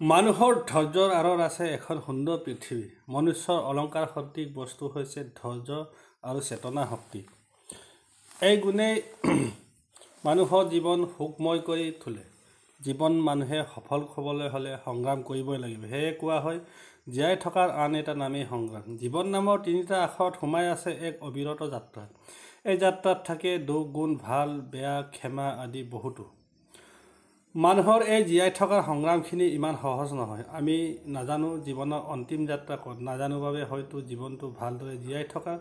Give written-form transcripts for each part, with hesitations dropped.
মানুহৰ ধৈৰ্যৰ আঁৰত আছে এখন সুন্দৰ পৃথিৱী। মনুষ্যৰ অলংকাৰ সদৃশ বস্তু হৈছে ধৈৰ্য আৰু চেতনা শক্তি। এই গুণেই মানুহৰ জীৱন সুখময় কৰি তোলে। জীৱন মানুহে সফল হ'বলৈ হ'লে সংগ্ৰাম কৰিবই লাগিব। সেয়ে কোৱা হয়, জীয়াই থকাৰ আন এটা নামেই সংগ্ৰাম। জীৱন নামৰ তিনিটা আখৰত সোমাই আছে এক অবিৰত যাত্ৰা। এই যাত্ৰাত থাকে দুখ, গুণ, ভাল, বেয়া, ক্ষমা আদি বহুতো। মানুহৰ এই জীয়াই থকাৰ সংগ্ৰামখিনি ইমান সহজ নহয়। আমি নাজানো জীৱনৰ অন্তিম যাত্ৰা ক'ত, নাজানো বাবে হয়তো জীৱনটো ভালদৰে জীয়াই থকাৰ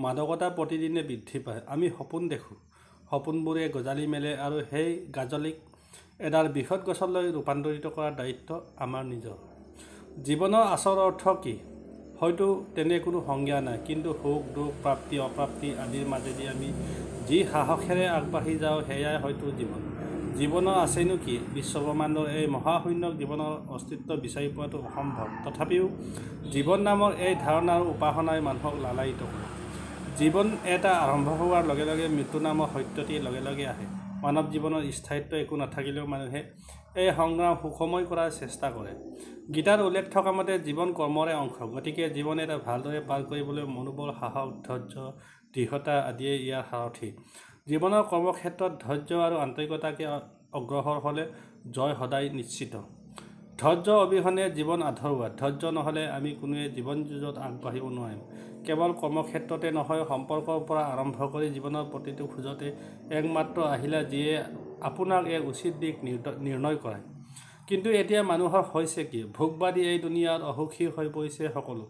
মাদকতা প্ৰতিদিনে বৃদ্ধি পায়। আমি সপোন দেখোঁ, সপোনবোৰে গজালি মেলে আৰু সেই গাজলিক এডাল বৃহৎ গছলৈ ৰূপান্তৰিত কৰাৰ দায়িত্ব আমাৰ নিজৰ। জীৱনৰ আচল অৰ্থ কি? হয়তো তেনে কোনো সংজ্ঞা নাই, কিন্তু সুখ, দুখ, প্ৰাপ্তি, অপ্ৰাপ্তি আদিৰ মাজেদি আমি যি সাহসেৰে আগবাঢ়ি যাওঁ সেয়াই হয়তো জীৱন। জীৱনৰ আছেনো কি? বিশ্বব্ৰহ্মাণ্ডৰ এই মহাশূন্যক জীৱনৰ অস্তিত্ব বিচাৰি পোৱাটো অসম্ভৱ। তথাপিও জীৱন নামৰ এই ধাৰণা আৰু উপাসনাই মানুহক লালায়িত কৰে। জীৱন এটা আৰম্ভ হোৱাৰ লগে লগে মৃত্যু নামৰ সত্যটিৰ লগে লগে আহে। মানৱ জীৱনৰ স্থায়িত্ব একো নাথাকিলেও মানুহে এই সংগ্ৰাম সুখময় কৰাৰ চেষ্টা কৰে। গীতাত উল্লেখ থকা মতে জীৱন কৰ্মৰে অংশ। গতিকে জীৱন এটা ভালদৰে পাৰ কৰিবলৈ মনোবল, সাহস, ধৈৰ্য, দৃঢ়তা আদিয়েই ইয়াৰ সাৰথি। জীৱনৰ কৰ্মক্ষেত্ৰত ধৈৰ্য আৰু আন্তৰিকতাকে অগ্ৰসৰ হ'লে জয় সদায় নিশ্চিত। ধৈৰ্য অবিহনে জীৱন আধৰুৱা। ধৈৰ্য নহ'লে আমি কোনোৱে জীৱন যুঁজত আগবাঢ়িব নোৱাৰিম। কেৱল কৰ্মক্ষেত্ৰতে নহয়, সম্পৰ্কৰ পৰা আৰম্ভ কৰি জীৱনৰ প্ৰতিটো খোজতে একমাত্ৰ আহিলা যিয়ে আপোনাক এক উচিত দিশ নিৰ্ণয় কৰায়। কিন্তু এতিয়া মানুহৰ হৈছে কি? ভোগবাদী এই দুনিয়াত অসুখী হৈ পৰিছে সকলো।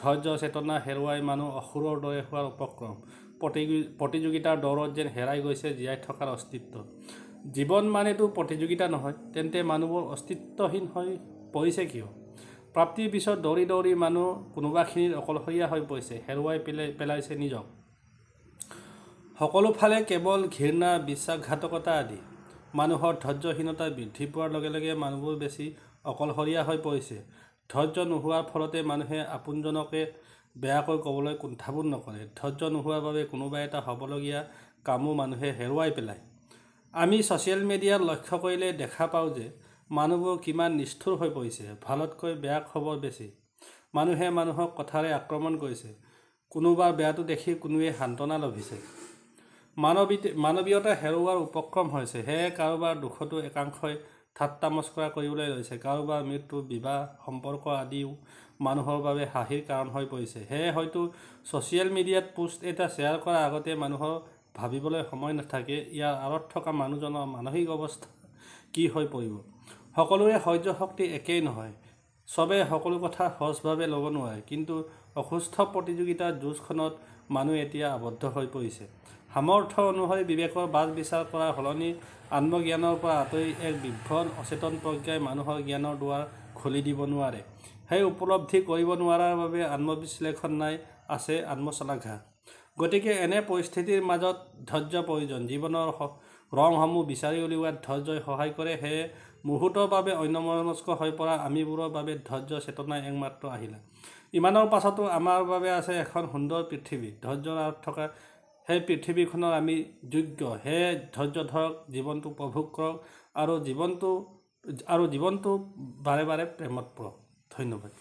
ধৈৰ্য চেতনা হেৰুৱাই মানুহ অসুৰৰ দৰে হোৱাৰ উপক্ৰম। প্ৰতিযোগিতাৰ দৌৰত যেন হেৰাই গৈছে জীয়াই থকাৰ অস্তিত্ব। জীৱন মানেতো প্ৰতিযোগিতা নহয়, তেন্তে মানুহবোৰ অস্তিত্বহীন হৈ পৰিছে কিয়? প্ৰাপ্তিৰ পিছত দৌৰি দৌৰি মানুহ কোনোবাখিনিত অকলশৰীয়া হৈ পৰিছে, হেৰুৱাই পেলাইছে নিজক। সকলোফালে কেৱল ঘৃণা, বিশ্বাসঘাতকতা আদি। মানুহৰ ধৈৰ্যহীনতা বৃদ্ধি পোৱাৰ লগে লগে মানুহবোৰ বেছি অকলশৰীয়া হৈ পৰিছে। ধৈৰ্য নোহোৱাৰ ফলতে মানুহে আপোনজনকে বেয়াকৈ ক'বলৈ কুণ্ঠাবোধ নকৰে। ধৈৰ্য নোহোৱাৰ বাবে কোনোবা এটা হ'বলগীয়া কামো মানুহে হেৰুৱাই পেলায়। আমি ছ'চিয়েল মিডিয়াত লক্ষ্য কৰিলে দেখা পাওঁ যে মানুহবোৰ কিমান নিষ্ঠুৰ হৈ পৰিছে। ভালতকৈ বেয়া খবৰ বেছি। মানুহে মানুহক কথাৰে আক্ৰমণ কৰিছে। কোনোবাৰ বেয়াটো দেখি কোনোৱে সান্তনা লভিছে। মানৱীয়তা হেৰুৱাৰ উপক্ৰম হৈছে। সেয়ে কাৰোবাৰ দুখতো একাংশই ঠাট্টা মস্কৰা কৰিবলৈ লৈছে। কাৰোবাৰ মৃত্যু, বিবাহ, সম্পৰ্ক আদিও মানুহৰ বাবে হাঁহিৰ কাৰণ হৈ পৰিছে। সেয়ে হয়তো ছ'চিয়েল মিডিয়াত পোষ্ট এটা শ্বেয়াৰ কৰাৰ আগতে মানুহৰ ভাবিবলৈ সময় নাথাকে, ইয়াৰ আঁৰত থকা মানুহজনৰ মানসিক অৱস্থা কি হৈ পৰিব। সকলোৰে সহ্য শক্তি একেই নহয়। চবেই সকলো কথা সহজভাৱে ল'ব নোৱাৰে। কিন্তু অসুস্থ প্ৰতিযোগিতাৰ যুঁজখনত মানুহ এতিয়া আবদ্ধ হৈ পৰিছে। সামৰ্থ্য অনুসৰি বিবেকৰ বাছ বিচাৰ কৰাৰ সলনি আত্মজ্ঞানৰ পৰা আঁতৰি এক বিভ্ৰম অচেতন প্ৰজ্ঞাই মানুহৰ জ্ঞানৰ দুৱাৰ খুলি দিব নোৱাৰে। সেই উপলব্ধি কৰিব নোৱাৰাৰ বাবে আত্মবিশ্লেষণ নাই, আছে আত্মশ্লাঘা। গতিকে এনে পৰিস্থিতিৰ মাজত ধৈৰ্য প্ৰয়োজন। জীৱনৰ ৰংসমূহ বিচাৰি উলিওৱাত ধৈৰ্যই সহায় কৰে। সেয়ে মুহূৰ্তৰ বাবে অন্যমনস্ক হৈ পৰা আমিবোৰৰ বাবে ধৈৰ্য চেতনাই একমাত্ৰ আহিলা। ইমানৰ পাছতো আমাৰ বাবে আছে এখন সুন্দৰ পৃথিৱী। ধৈৰ্যৰ আঁৰত থকা সেই পৃথিৱীখনৰ আমি যোগ্য। সেয়ে ধৈৰ্য ধৰক, জীৱনটো উপভোগ কৰক আৰু জীৱনটো বাৰে বাৰে প্ৰেমত পৰক। ধন্যবাদ।